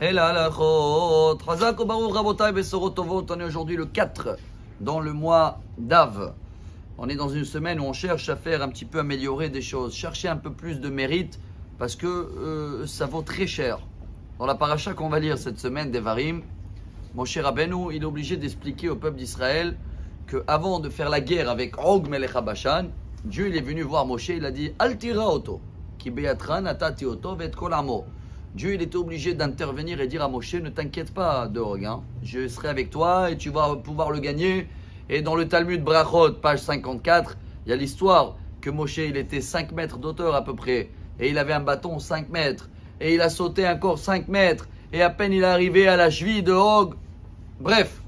Et là, la chot. Chazak ou baruch rabotai besorot tovot. On est aujourd'hui le 4 dans le mois d'Av. On est dans une semaine où on cherche à faire un petit peu améliorer des choses, chercher un peu plus de mérite parce que ça vaut très cher. Dans la paracha qu'on va lire cette semaine d'Evarim, Moshe Rabbeinu, il est obligé d'expliquer au peuple d'Israël qu'avant de faire la guerre avec Og Melech HaBashan, Dieu il est venu voir Moshe, il a dit Al tira oto, ki beyatran atati oto vet kol amo. Dieu il était obligé d'intervenir et dire à Moshe, ne t'inquiète pas de Og, je serai avec toi et tu vas pouvoir le gagner. Et dans le Talmud Brachot, page 54, il y a l'histoire que Moshe il était 5 mètres d'auteur à peu près, et il avait un bâton 5 mètres, et il a sauté encore 5 mètres, et à peine il est arrivé à la cheville de Og. Bref.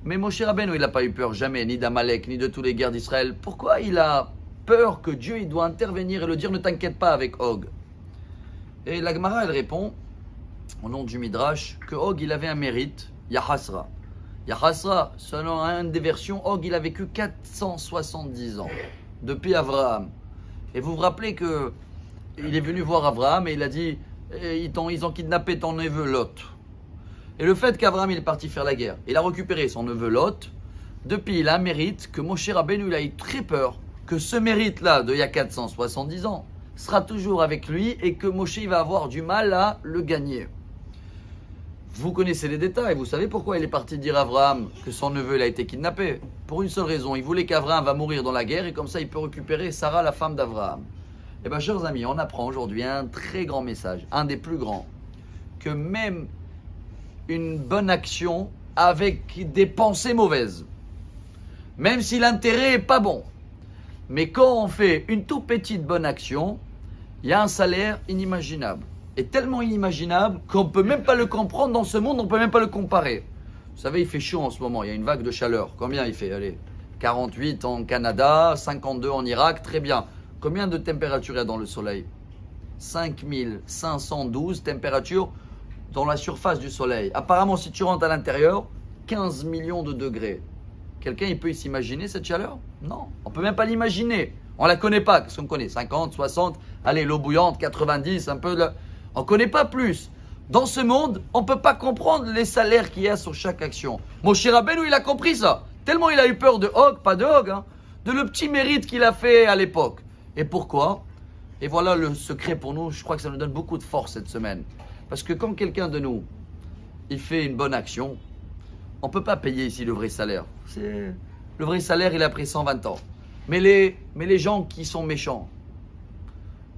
Mais Moshe Rabbeinu, il n'a pas eu peur jamais, ni d'Amalek, ni de tous les guerres d'Israël. Pourquoi il a peur que Dieu il doit intervenir et le dire ne t'inquiète pas avec Og? Et la Gemara, elle répond, au nom du Midrash, que Og il avait un mérite, Yahasra. Yahasra, selon une des versions, Og il a vécu 470 ans, depuis Abraham. Et vous vous rappelez que il est venu voir Abraham et il a dit, ils ont kidnappé ton neveu Lot. Et le fait qu'Abraham il est parti faire la guerre, il a récupéré son neveu Lot, depuis il a un mérite que Moshe Rabbeinu il a eu très peur que ce mérite-là d'il y a 470 ans sera toujours avec lui et que Moshe il va avoir du mal à le gagner. Vous connaissez les détails, vous savez pourquoi il est parti dire à Abraham que son neveu il a été kidnappé. Pour une seule raison, il voulait qu'Abraham va mourir dans la guerre et comme ça il peut récupérer Sarah, la femme d'Abraham. Eh bien chers amis, on apprend aujourd'hui un très grand message, un des plus grands, que même une bonne action avec des pensées mauvaises, même si l'intérêt est pas bon, mais quand on fait une toute petite bonne action, il y a un salaire inimaginable. Et tellement inimaginable qu'on ne peut même pas le comprendre dans ce monde, on ne peut même pas le comparer. Vous savez, il fait chaud en ce moment, il y a une vague de chaleur. Combien il fait? Allez, 48 en Canada, 52 en Irak, très bien. Combien de température il y a dans le soleil? 5512 températures dans la surface du soleil. Apparemment, si tu rentres à l'intérieur, 15 millions de degrés. Quelqu'un, il peut s'imaginer cette chaleur? Non, on ne peut même pas l'imaginer. On ne la connaît pas. Qu'est-ce qu'on connaît? 50, 60, allez, l'eau bouillante, 90, un peu de... On ne connaît pas plus. Dans ce monde, on ne peut pas comprendre les salaires qu'il y a sur chaque action. Moshe Rabbeinu, il a compris ça. Tellement il a eu peur de Og, pas de Og, de le petit mérite qu'il a fait à l'époque. Et pourquoi? Et voilà le secret pour nous. Je crois que ça nous donne beaucoup de force cette semaine. Parce que quand quelqu'un de nous, il fait une bonne action, on ne peut pas payer ici le vrai salaire. Le vrai salaire, il a pris 120 ans. Mais les gens qui sont méchants,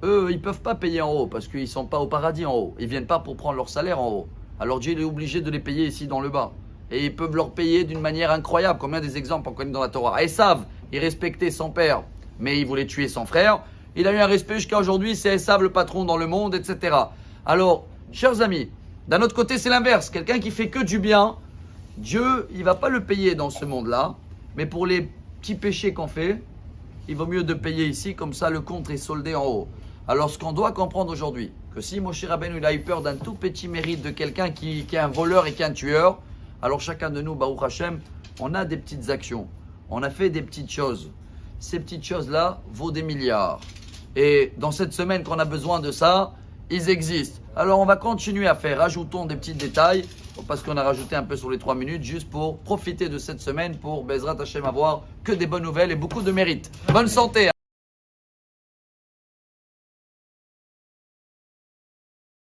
eux, ils ne peuvent pas payer en haut parce qu'ils ne sont pas au paradis en haut. Ils ne viennent pas pour prendre leur salaire en haut. Alors Dieu il est obligé de les payer ici dans le bas. Et ils peuvent leur payer d'une manière incroyable. Combien des exemples on connaît dans la Torah? Esav, il respectait son père, mais il voulait tuer son frère. Il a eu un respect jusqu'à aujourd'hui, c'est Esav le patron dans le monde, etc. Alors, chers amis, d'un autre côté c'est l'inverse. Quelqu'un qui fait que du bien, Dieu, il ne va pas le payer dans ce monde-là. Mais pour les petits péchés qu'on fait, il vaut mieux de payer ici, comme ça le compte est soldé en haut. Alors ce qu'on doit comprendre aujourd'hui, que si Moshe Rabbeinu il a eu peur d'un tout petit mérite de quelqu'un qui est un voleur et qui est un tueur, alors chacun de nous, Baruch Hashem, on a des petites actions, on a fait des petites choses. Ces petites choses-là vaut des milliards. Et dans cette semaine qu'on a besoin de ça, ils existent. Alors on va continuer à faire, rajoutons des petits détails, parce qu'on a rajouté un peu sur les 3 minutes, juste pour profiter de cette semaine, pour Bezrat Hashem avoir que des bonnes nouvelles et beaucoup de mérite. Bonne santé!